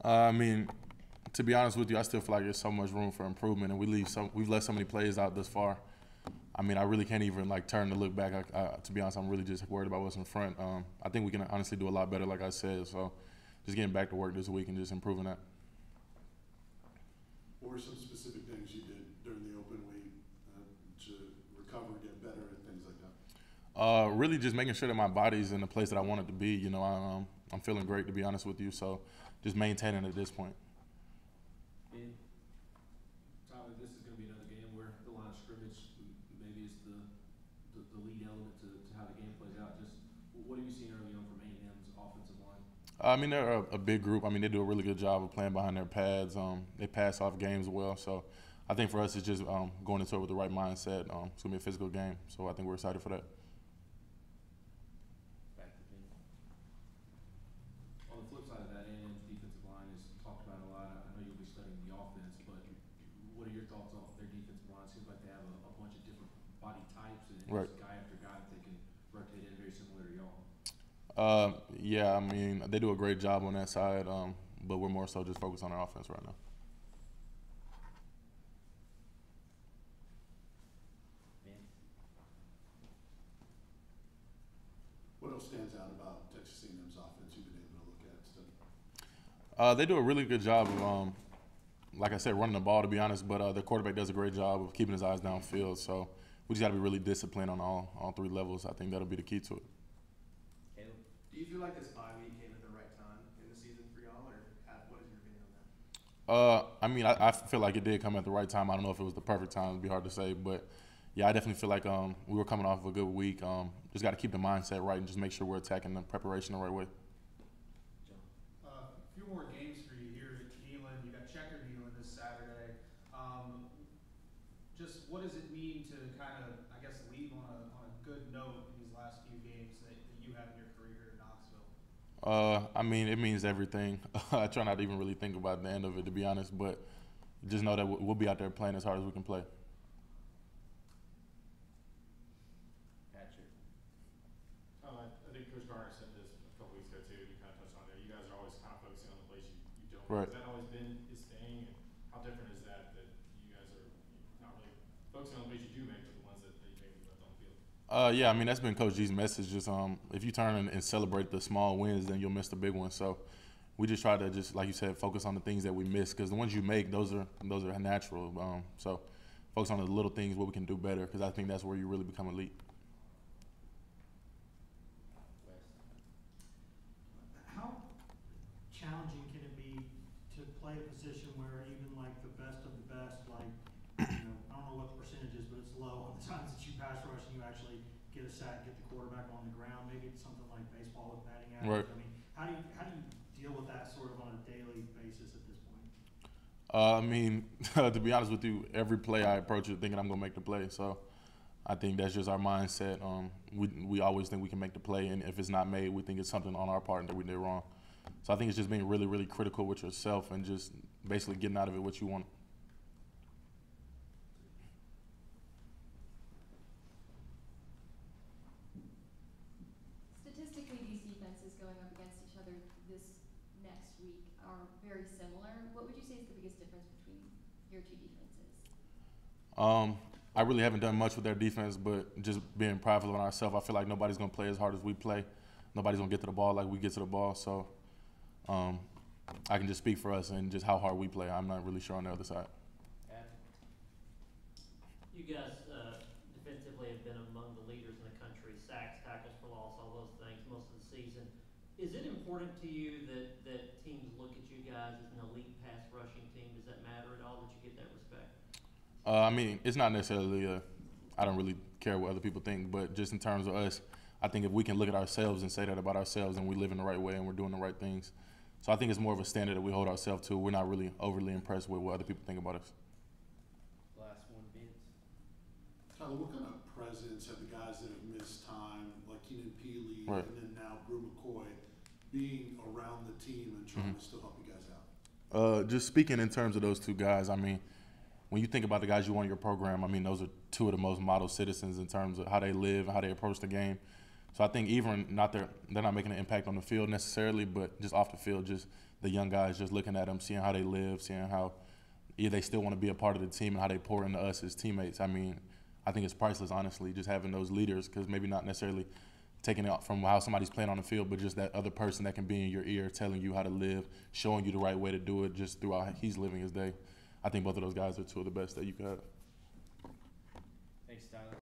I mean, to be honest with you, I still feel like there's so much room for improvement, and we've left so many plays out thus far. I mean, I really can't even like turn to look back. To be honest, I'm really just worried about what's in front. I think we can honestly do a lot better, like I said. So, just getting back to work this week and just improving that. What were some specific things you did during the open week to recover, get better, and things like that? Really just making sure that my body's in the place that I want it to be. You know, I'm feeling great, to be honest with you. So, just maintaining at this point. And Tyler, this is going to be another game where the line of scrimmage maybe is the lead element to how the game plays out. Just what have you seen early on from A&M's offensive line? I mean, they're a big group. I mean, they do a really good job of playing behind their pads. They pass off games well. So I think for us, it's just going into it with the right mindset. It's going to be a physical game. So I think we're excited for that. Back to Jim. On the flip side of that, A&M's defensive line is talked about a lot. I know you'll be studying the offense, but what are your thoughts on their defensive line? It seems like they have a bunch of different body types and Right. just guy after guy that they can rotate in very similar to y'all. Yeah, I mean, they do a great job on that side, but we're more so just focused on our offense right now. What else stands out about Texas A&M's offense you've been able to look at and study? They do a really good job of, like I said, running the ball, to be honest, but their quarterback does a great job of keeping his eyes downfield. So we just got to be really disciplined on all three levels. I think that'll be the key to it. Do you feel like this bye week came at the right time in the season for y'all, or what is your opinion on that? I mean, I feel like it did come at the right time. I don't know if it was the perfect time. It'd be hard to say, but yeah, I definitely feel like we were coming off of a good week. Just got to keep the mindset right and just make sure we're attacking the preparation the right way. A few more games for you here at Neyland. You got Checker Neyland this Saturday. Just what does it mean to kind of, I guess, leave on a good note in these last few games that you have in your career in Knoxville? I mean, it means everything. I try not to even really think about the end of it, to be honest, but just know that we'll be out there playing as hard as we can play. Patrick. I think Coach Garner said this a couple weeks ago too. You kind of touched on it. You guys are always kind of focusing on the plays you don't. Right. Has that always been his thing? And how different is that you guys are not really focusing on the plays you do make, but the ones that you maybe left on the field? Yeah, I mean, that's been Coach G's message. Just if you turn and celebrate the small wins, then you'll miss the big ones. So we just try to just, like you said, focus on the things that we miss, because the ones you make, those are natural. So focus on the little things, what we can do better, because I think that's where you really become elite. How challenging can it be to play a position where even like the best of the best, like, you know, I don't know what the percentage is, but it's low on the times that you pass rush and you actually get a sack, get the quarterback on the ground. Maybe it's something like baseball with batting average. Right. I mean, how do you deal with that sort of on a daily basis at this point? I mean, to be honest with you, every play I approach it thinking I'm going to make the play. So I think that's just our mindset. We always think we can make the play, and if it's not made, we think it's something on our part that we did wrong. So I think it's just being really, really critical with yourself and just basically getting out of it what you want. Statistically, these defenses going up against each other this next week are very similar. What would you say is the biggest difference between your two defenses? I really haven't done much with their defense, but just being prideful of ourselves. I feel like nobody's going to play as hard as we play. Nobody's going to get to the ball like we get to the ball. So I can just speak for us and just how hard we play. I'm not really sure on the other side. You guys defensively have been among the leaders in the country, sacks, tackles for loss, all those things most of the season. Is it important to you that teams look at you guys as an elite pass rushing team? Does that matter at all that you get that respect? I mean, it's not necessarily I don't really care what other people think, but just in terms of us, I think if we can look at ourselves and say that about ourselves, then we live in the right way and we're doing the right things. So I think it's more of a standard that we hold ourselves to. We're not really overly impressed with what other people think about us. Last one, Vince. Tyler, what kind of presence have the guys that have missed time, like Keenan Peely, Right. and then now Brew McCoy, being around the team and trying to still help you guys out? Just speaking in terms of those two guys, I mean, when you think about the guys you want in your program, I mean, those are two of the most model citizens in terms of how they live and how they approach the game. So I think even they're not making an impact on the field necessarily, but just off the field, just the young guys, just looking at them, seeing how they live, seeing how they still want to be a part of the team and how they pour into us as teammates. I mean, I think it's priceless, honestly, just having those leaders, because maybe not necessarily taking it from how somebody's playing on the field, but just that other person that can be in your ear, telling you how to live, showing you the right way to do it just through how he's living his day. I think both of those guys are two of the best that you could have.